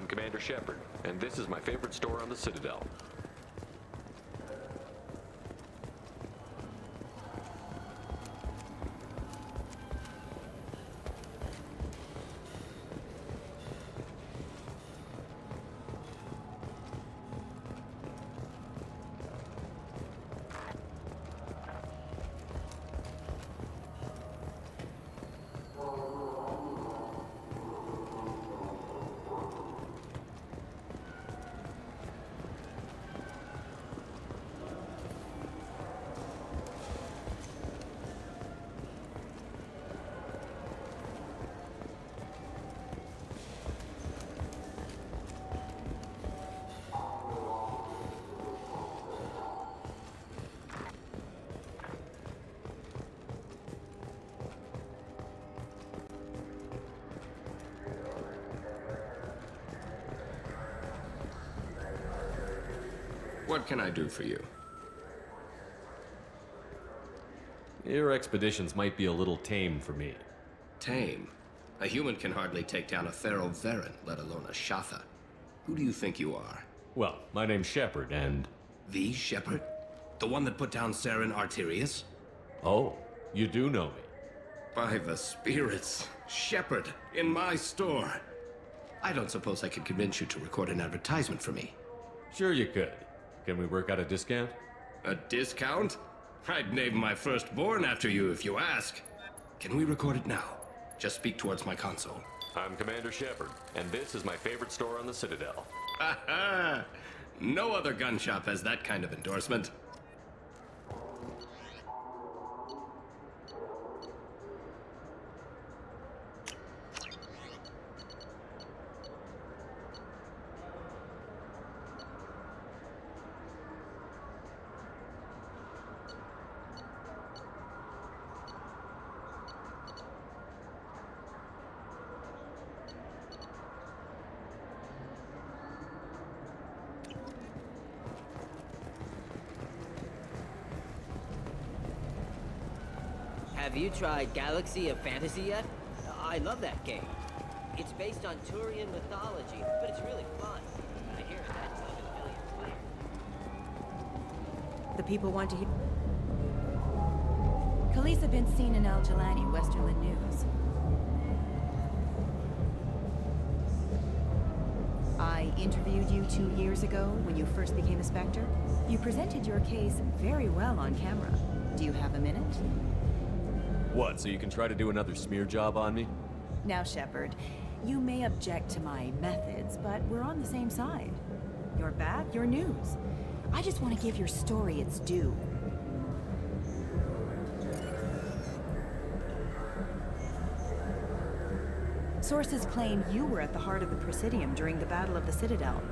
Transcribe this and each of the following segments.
I'm Commander Shepard, and this is my favorite store on the Citadel. What can I do for you? Your expeditions might be a little tame for me. Tame? A human can hardly take down a feral Varen, let alone a Shatha. Who do you think you are? Well, my name's Shepard, and... The Shepard? The one that put down Saren Arterius? Oh, you do know me. By the spirits, Shepard, in my store. I don't suppose I could convince you to record an advertisement for me. Sure you could. Can we work out a discount? A discount? I'd name my firstborn after you if you ask. Can we record it now? Just speak towards my console. I'm Commander Shepard, and this is my favorite store on the Citadel. Ha ha! No other gun shop has that kind of endorsement. Have you tried Galaxy of Fantasy yet? I love that game. It's based on Turian mythology, but it's really fun. I hear it had television affiliates clear. The people want to hear... Khalees have been seen in Al Jalani, Westerland News. I interviewed you 2 years ago when you first became a Spectre. You presented your case very well on camera. Do you have a minute? What, so you can try to do another smear job on me? Now, Shepard, you may object to my methods, but we're on the same side. You're back, you're news. I just want to give your story its due. Sources claim you were at the heart of the Presidium during the Battle of the Citadel.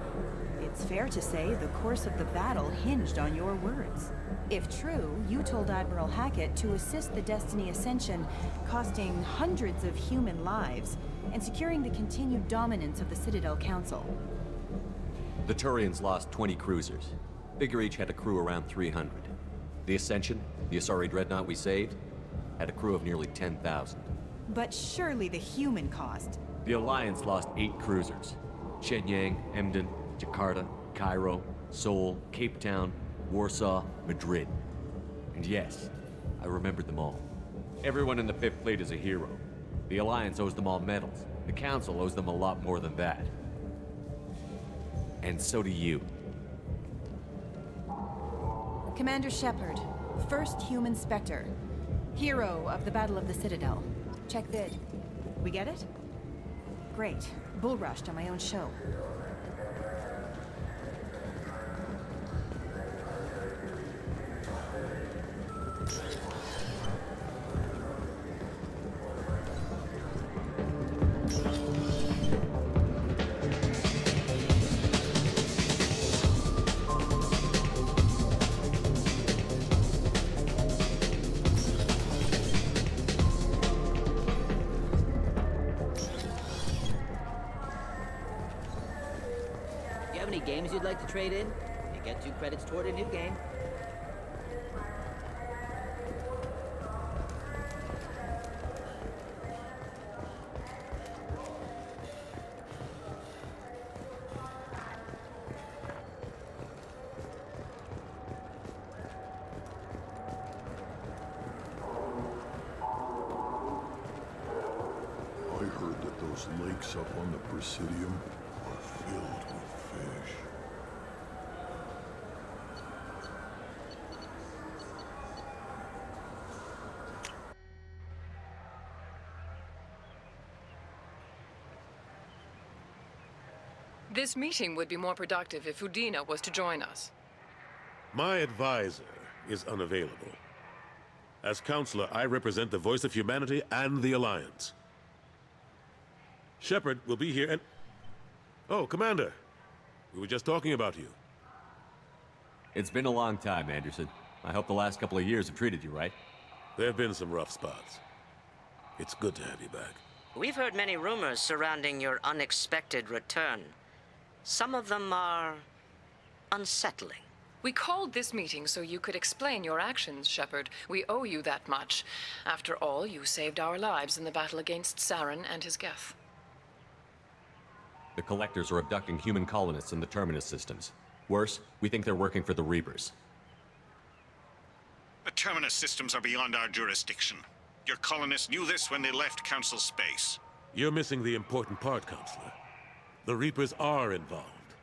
It's fair to say the course of the battle hinged on your words. If true, you told Admiral Hackett to assist the Destiny Ascension, costing hundreds of human lives, and securing the continued dominance of the Citadel Council. The Turians lost 20 cruisers. Figure each had a crew around 300. The Ascension, the Asari dreadnought we saved, had a crew of nearly 10,000. But surely the human cost. The Alliance lost 8 cruisers. Shenyang, Emden, Jakarta, Cairo, Seoul, Cape Town, Warsaw, Madrid. And yes, I remembered them all. Everyone in the Fifth Fleet is a hero. The Alliance owes them all medals. The Council owes them a lot more than that. And so do you. Commander Shepard, first human Spectre. Hero of the Battle of the Citadel. Check vid. We get it? Great. Bull rushed on my own show. Games you'd like to trade in? You get 2 credits toward a new game. Those lakes up on the Presidium are filled with fish. This meeting would be more productive if Udina was to join us. My advisor is unavailable. As counselor, I represent the voice of humanity and the Alliance. Shepard will be here and... Oh, Commander. We were just talking about you. It's been a long time, Anderson. I hope the last couple of years have treated you right. There have been some rough spots. It's good to have you back. We've heard many rumors surrounding your unexpected return. Some of them are unsettling. We called this meeting so you could explain your actions, Shepard. We owe you that much. After all, you saved our lives in the battle against Saren and his Geth. The Collectors are abducting human colonists in the Terminus systems. Worse, we think they're working for the Reapers. The Terminus systems are beyond our jurisdiction. Your colonists knew this when they left Council space. You're missing the important part, Counselor. The Reapers are involved.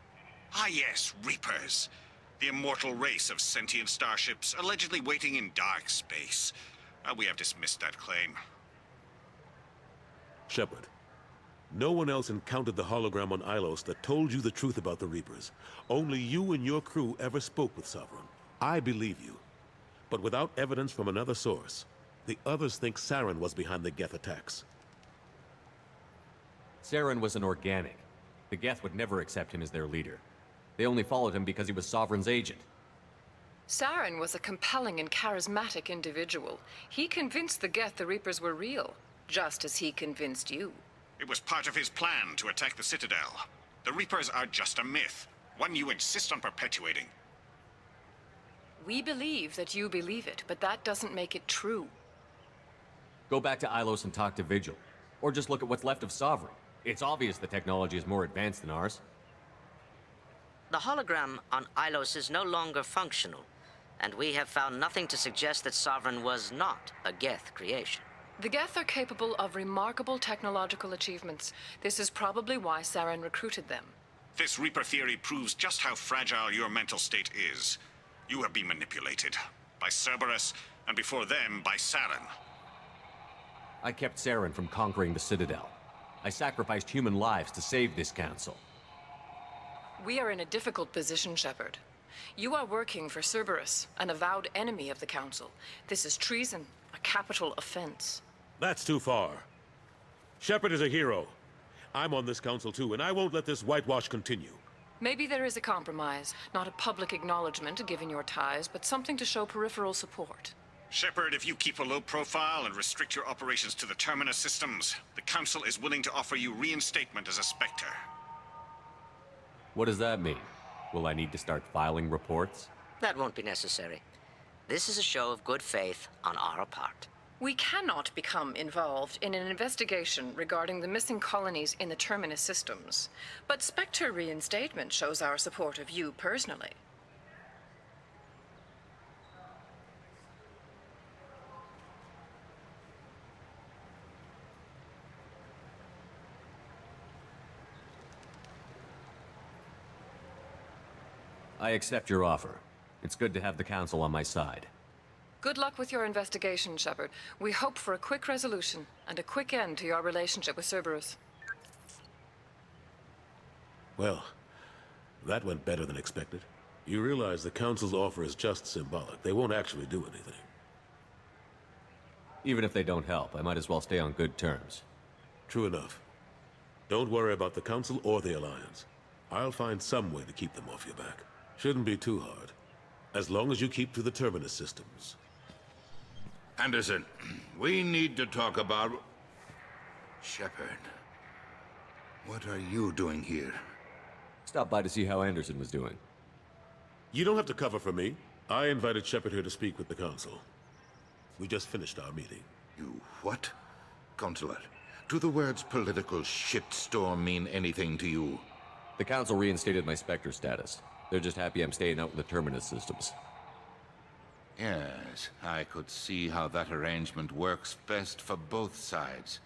Ah yes, Reapers. The immortal race of sentient starships allegedly waiting in dark space. We have dismissed that claim. Shepard, no one else encountered the hologram on Ilos that told you the truth about the Reapers. Only you and your crew ever spoke with Sovereign. I believe you. But without evidence from another source, the others think Saren was behind the Geth attacks. Saren was an organic. The Geth would never accept him as their leader. They only followed him because he was Sovereign's agent. Saren was a compelling and charismatic individual. He convinced the Geth the Reapers were real, just as he convinced you. It was part of his plan to attack the Citadel. The Reapers are just a myth, one you insist on perpetuating. We believe that you believe it, but that doesn't make it true. Go back to Ilos and talk to Vigil. Or just look at what's left of Sovereign. It's obvious the technology is more advanced than ours. The hologram on Ilos is no longer functional, and we have found nothing to suggest that Sovereign was not a Geth creation. The Geth are capable of remarkable technological achievements. This is probably why Saren recruited them. This Reaper theory proves just how fragile your mental state is. You have been manipulated. By Cerberus, and before them, by Saren. I kept Saren from conquering the Citadel. I sacrificed human lives to save this council. We are in a difficult position, Shepard. You are working for Cerberus, an avowed enemy of the Council. This is treason, a capital offense. That's too far. Shepard is a hero. I'm on this council too, and I won't let this whitewash continue. Maybe there is a compromise, not a public acknowledgement given your ties, but something to show peripheral support. Shepard, if you keep a low profile and restrict your operations to the Terminus systems, the Council is willing to offer you reinstatement as a Spectre. What does that mean? Will I need to start filing reports? That won't be necessary. This is a show of good faith on our part. We cannot become involved in an investigation regarding the missing colonies in the Terminus systems, but Spectre reinstatement shows our support of you personally. I accept your offer. It's good to have the Council on my side. Good luck with your investigation, Shepard. We hope for a quick resolution and a quick end to your relationship with Cerberus. Well, that went better than expected. You realize the Council's offer is just symbolic. They won't actually do anything. Even if they don't help, I might as well stay on good terms. True enough. Don't worry about the Council or the Alliance. I'll find some way to keep them off your back. Shouldn't be too hard. As long as you keep to the Terminus systems. Anderson, we need to talk about... Shepard. What are you doing here? Stop by to see how Anderson was doing. You don't have to cover for me. I invited Shepard here to speak with the Council. We just finished our meeting. You what? Consulate, do the words political shitstorm mean anything to you? The Council reinstated my Spectre status. They're just happy I'm staying out with the Terminus systems. Yes, I could see how that arrangement works best for both sides.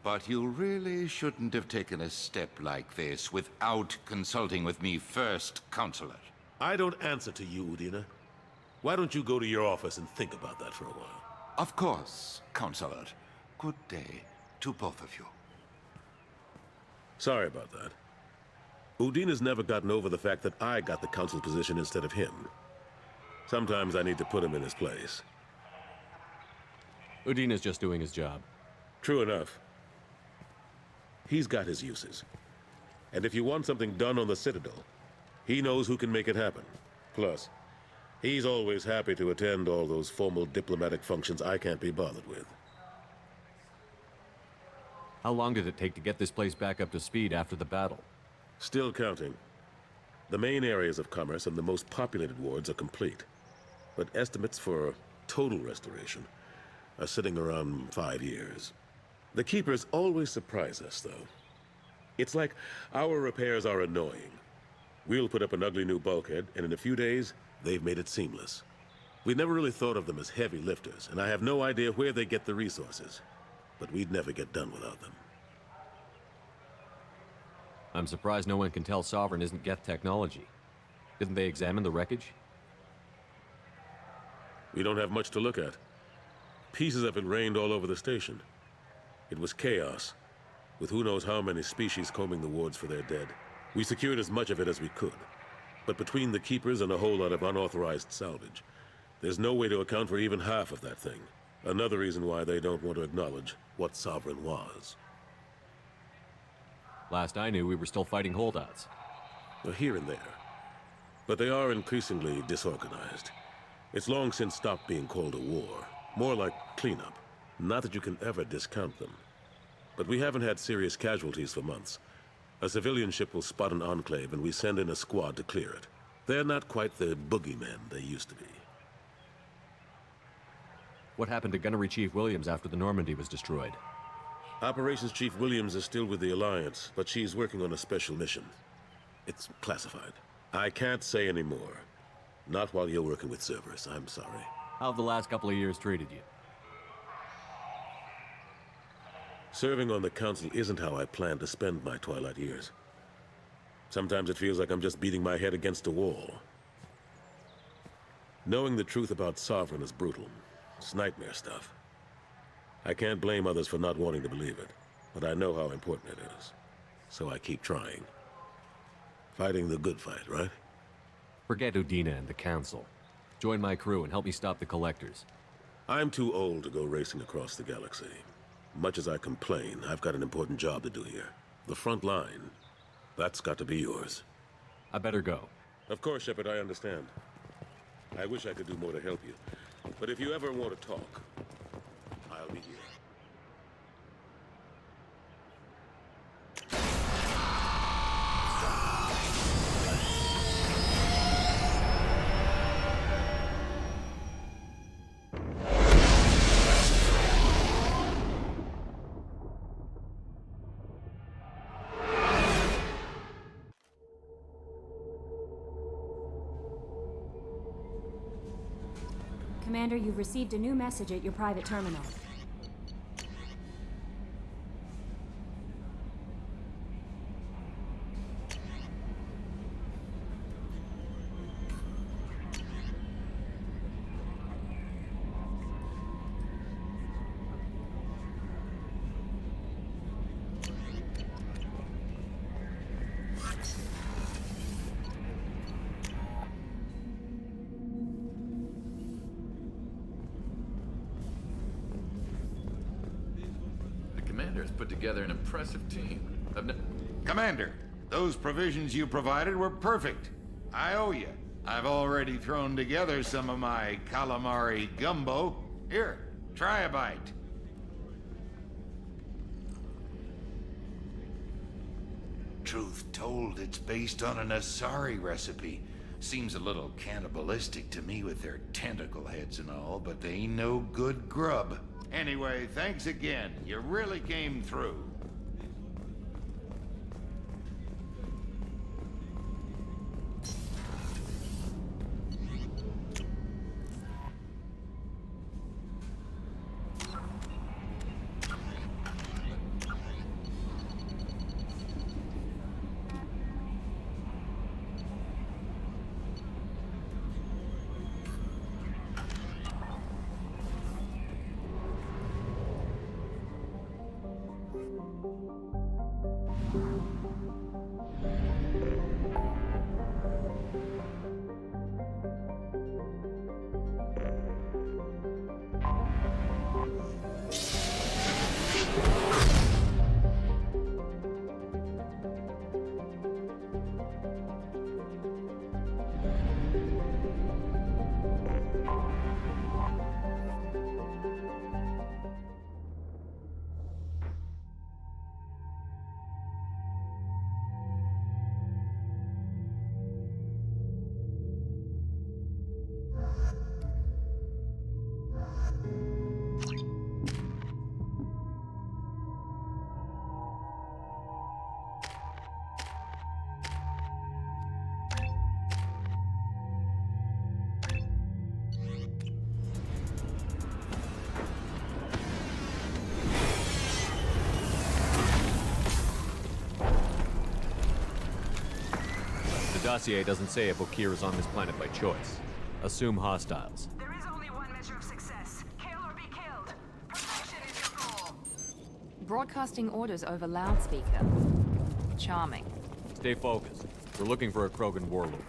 But you really shouldn't have taken a step like this without consulting with me first, Consulate. I don't answer to you, Udina. Why don't you go to your office and think about that for a while? Of course, Consulate. Good day to both of you. Sorry about that. Udina's never gotten over the fact that I got the council position instead of him. Sometimes I need to put him in his place. Udina's just doing his job. True enough. He's got his uses. And if you want something done on the Citadel, he knows who can make it happen. Plus, he's always happy to attend all those formal diplomatic functions I can't be bothered with. How long did it take to get this place back up to speed after the battle? Still counting. The main areas of commerce and the most populated wards are complete. But estimates for total restoration are sitting around 5 years. The Keepers always surprise us, though. It's like our repairs are annoying. We'll put up an ugly new bulkhead, and in a few days, they've made it seamless. We never really thought of them as heavy lifters, and I have no idea where they get the resources. But we'd never get done without them. I'm surprised no one can tell Sovereign isn't Geth technology. Didn't they examine the wreckage? We don't have much to look at. Pieces of it rained all over the station. It was chaos, with who knows how many species combing the wards for their dead. We secured as much of it as we could. But between the Keepers and a whole lot of unauthorized salvage, there's no way to account for even half of that thing. Another reason why they don't want to acknowledge what Sovereign was. Last I knew, we were still fighting holdouts. Well, here and there. But they are increasingly disorganized. It's long since stopped being called a war. More like cleanup. Not that you can ever discount them. But we haven't had serious casualties for months. A civilian ship will spot an enclave and we send in a squad to clear it. They're not quite the boogeymen they used to be. What happened to Gunnery Chief Williams after the Normandy was destroyed? Operations Chief Williams is still with the Alliance, but she's working on a special mission. It's classified. I can't say any more. Not while you're working with Cerberus, I'm sorry. How have the last couple of years treated you? Serving on the Council isn't how I plan to spend my twilight years. Sometimes it feels like I'm just beating my head against a wall. Knowing the truth about Sovereign is brutal. It's nightmare stuff. I can't blame others for not wanting to believe it, but I know how important it is. So I keep trying. Fighting the good fight, right? Forget Udina and the Council. Join my crew and help me stop the Collectors. I'm too old to go racing across the galaxy. Much as I complain, I've got an important job to do here. The front line. That's got to be yours. I better go. Of course, Shepard, I understand. I wish I could do more to help you. But if you ever want to talk, I'll be here. Commander, you've received a new message at your private terminal. Commander's put together an impressive team. Commander, those provisions you provided were perfect. I owe you. I've already thrown together some of my calamari gumbo. Here, try a bite. Truth told, it's based on an Asari recipe. Seems a little cannibalistic to me with their tentacle heads and all, but they ain't no good grub. Anyway, thanks again. You really came through. dossier doesn't say if Okeer is on this planet by choice. Assume hostiles. There is only one measure of success. Kill or be killed. Perfection is your goal. Broadcasting orders over loudspeaker. Charming. Stay focused. We're looking for a Krogan warlord.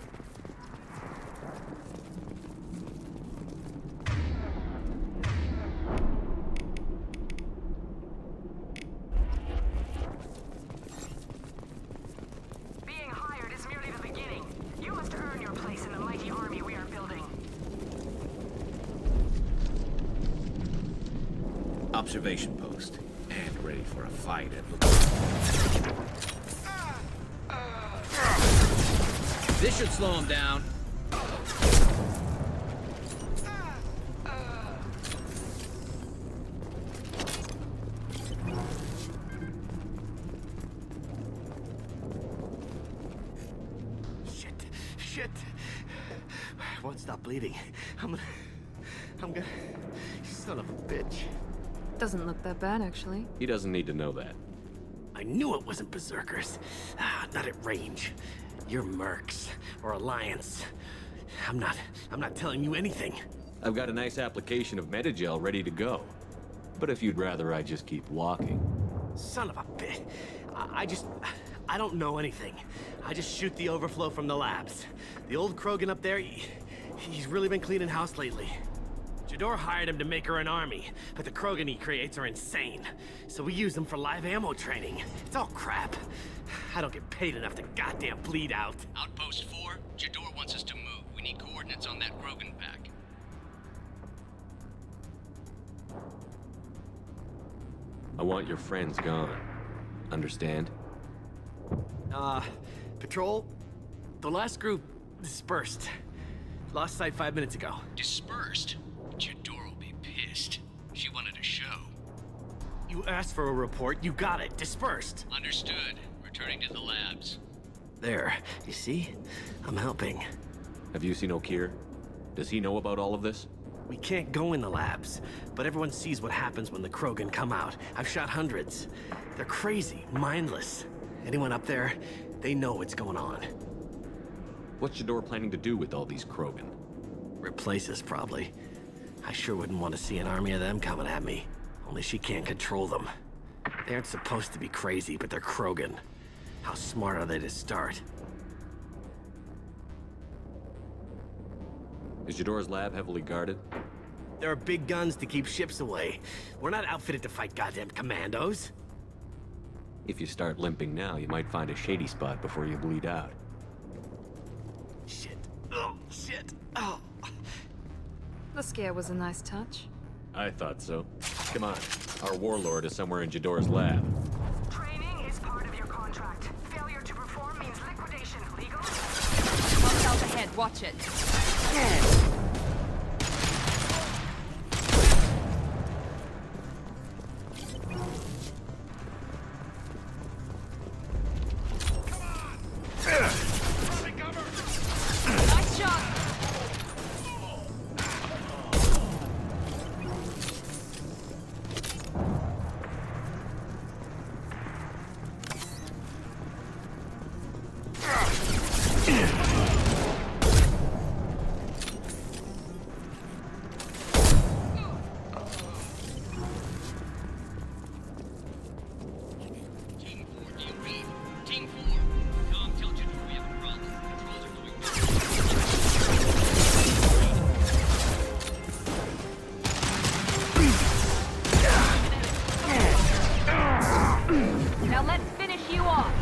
Being hired is merely the beginning. You must earn your place in the mighty army we are building. Observation post. And ready for a fight at This should slow him down. Shit. I won't stop bleeding. I'm gonna... Son of a bitch. Doesn't look that bad, actually. He doesn't need to know that. I knew it wasn't Berserkers. Not at range. You're Mercs, or Alliance. I'm not telling you anything. I've got a nice application of Metagel ready to go. But if you'd rather I just keep walking. Son of a bitch. I don't know anything. I just shoot the overflow from the labs. The old Krogan up there, he's really been cleaning house lately. Jador hired him to make her an army, but the Krogan he creates are insane. So we use them for live ammo training. It's all crap. I don't get paid enough to goddamn bleed out. Outpost 4, Jador wants us to move. We need coordinates on that Krogan pack. I want your friends gone. Understand? Patrol, the last group dispersed. Lost sight 5 minutes ago. Dispersed? Jador will be pissed. She wanted a show. You asked for a report, you got it. Dispersed. Understood. Returning to the labs. There, you see? I'm helping. Have you seen Okeer? Does he know about all of this? We can't go in the labs, but everyone sees what happens when the Krogan come out. I've shot hundreds. They're crazy, mindless. Anyone up there, they know what's going on. What's Jador planning to do with all these Krogan? Replace us, probably. I sure wouldn't want to see an army of them coming at me. Only she can't control them. They aren't supposed to be crazy, but they're Krogan. How smart are they to start? Is Jador's lab heavily guarded? There are big guns to keep ships away. We're not outfitted to fight goddamn commandos. If you start limping now, you might find a shady spot before you bleed out. Shit. Oh, shit. Oh. The scare was a nice touch. I thought so. Come on. Our warlord is somewhere in Jador's lab. Training is part of your contract. Failure to perform means liquidation. Legal? Watch out ahead, watch it. Nice shot! Now let's finish you off.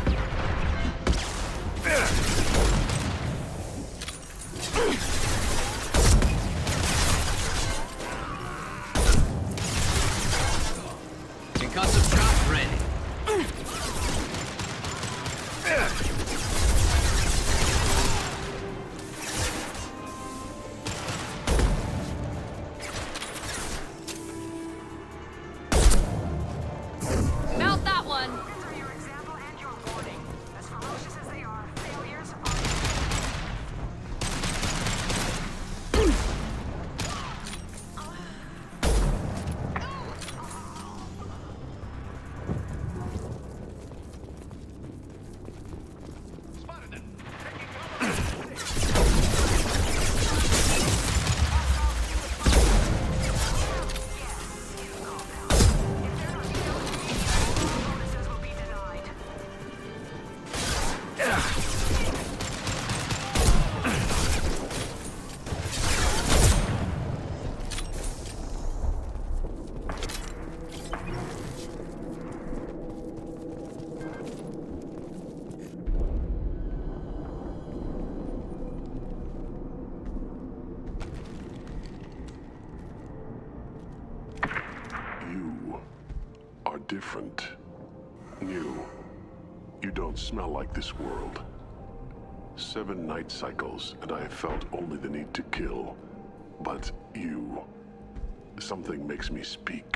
Concussive shot ready. Mount that one. These are your example and your warning. As ferocious as they are, failures are... different. New. You don't smell like this world. 7 night cycles, and I have felt only the need to kill. But you... something makes me speak.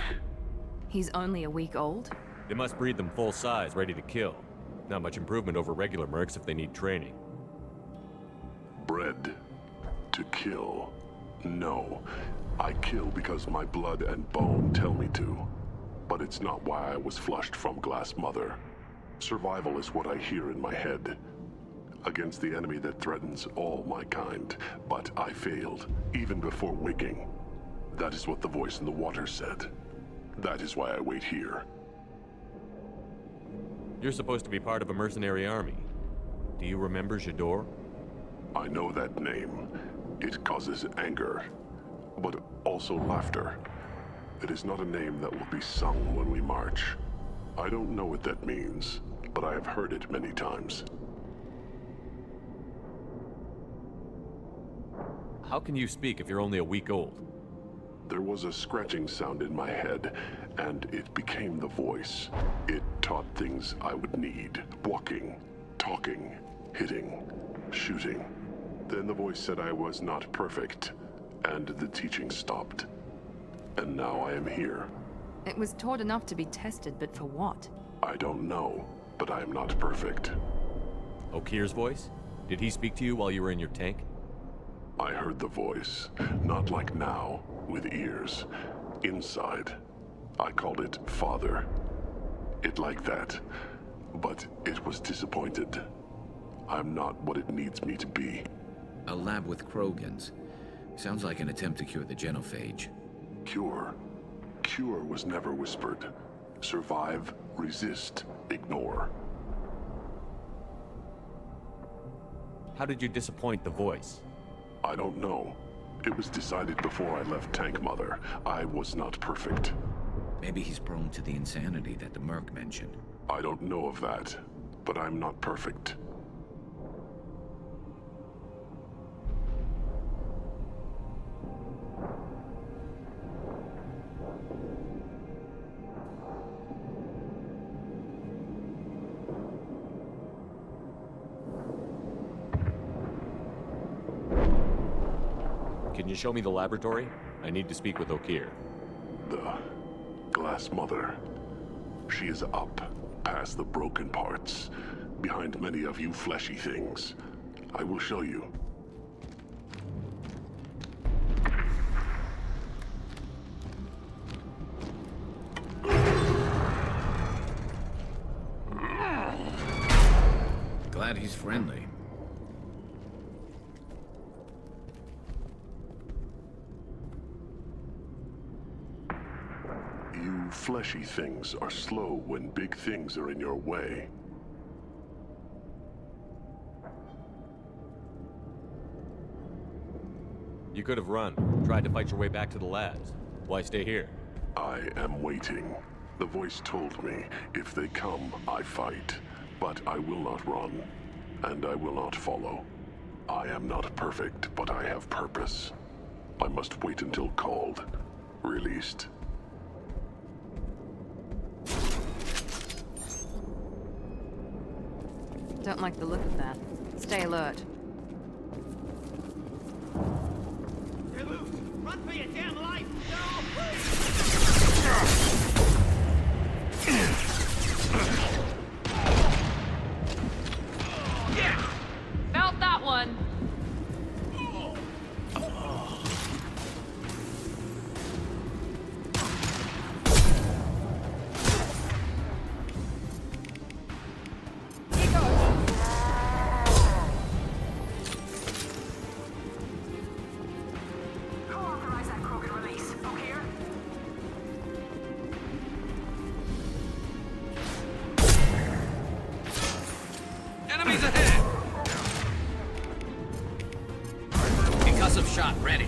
He's only a week old? They must breed them full size, ready to kill. Not much improvement over regular mercs if they need training. Bred to kill. No. I kill because my blood and bone tell me to. But it's not why I was flushed from Glass Mother. Survival is what I hear in my head. Against the enemy that threatens all my kind. But I failed, even before waking. That is what the voice in the water said. That is why I wait here. You're supposed to be part of a mercenary army. Do you remember J'dor? I know that name. It causes anger, but also laughter. It is not a name that will be sung when we march. I don't know what that means, but I have heard it many times. How can you speak if you're only a week old? There was a scratching sound in my head, and it became the voice. It taught things I would need. Walking, talking, hitting, shooting. Then the voice said I was not perfect, and the teaching stopped. And now I am here. It was taught enough to be tested, but for what? I don't know, but I am not perfect. Okeer's voice? Did he speak to you while you were in your tank? I heard the voice, not like now, with ears. Inside. I called it Father. It like that. But it was disappointed. I'm not what it needs me to be. A lab with Krogans. Sounds like an attempt to cure the genophage. Cure? Cure was never whispered. Survive, resist, ignore. How did you disappoint the voice? I don't know. It was decided before I left Tank Mother. I was not perfect. Maybe he's prone to the insanity that the Merc mentioned. I don't know of that, but I'm not perfect. Can you show me the laboratory? I need to speak with Okeer. The Glass Mother. She is up, past the broken parts, behind many of you fleshy things. I will show you. Glad he's friendly. You fleshy things are slow when big things are in your way. You could have run, tried to fight your way back to the labs. Why stay here? I am waiting. The voice told me, if they come, I fight. But I will not run, and I will not follow. I am not perfect, but I have purpose. I must wait until called, released. Don't like the look of that. Stay alert. You're loose! Run for your damn life! No, Felt that one! Co-authorize that Krogan release, Okeer? Enemies ahead! Concussive shot ready.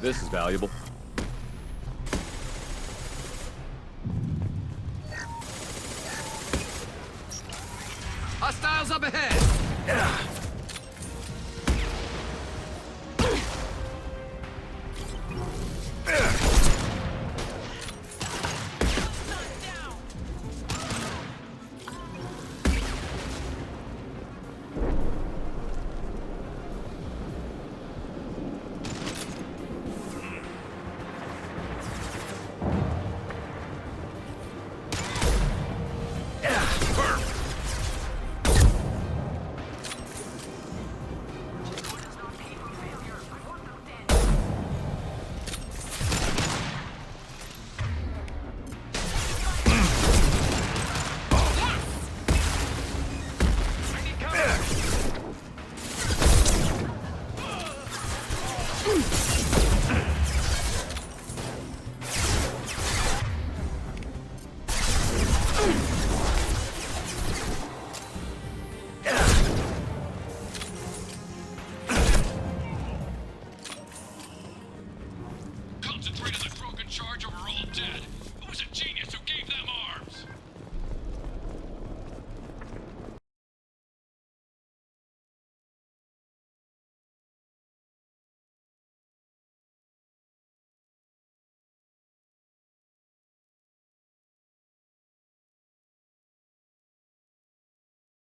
This is valuable. Hostiles up ahead!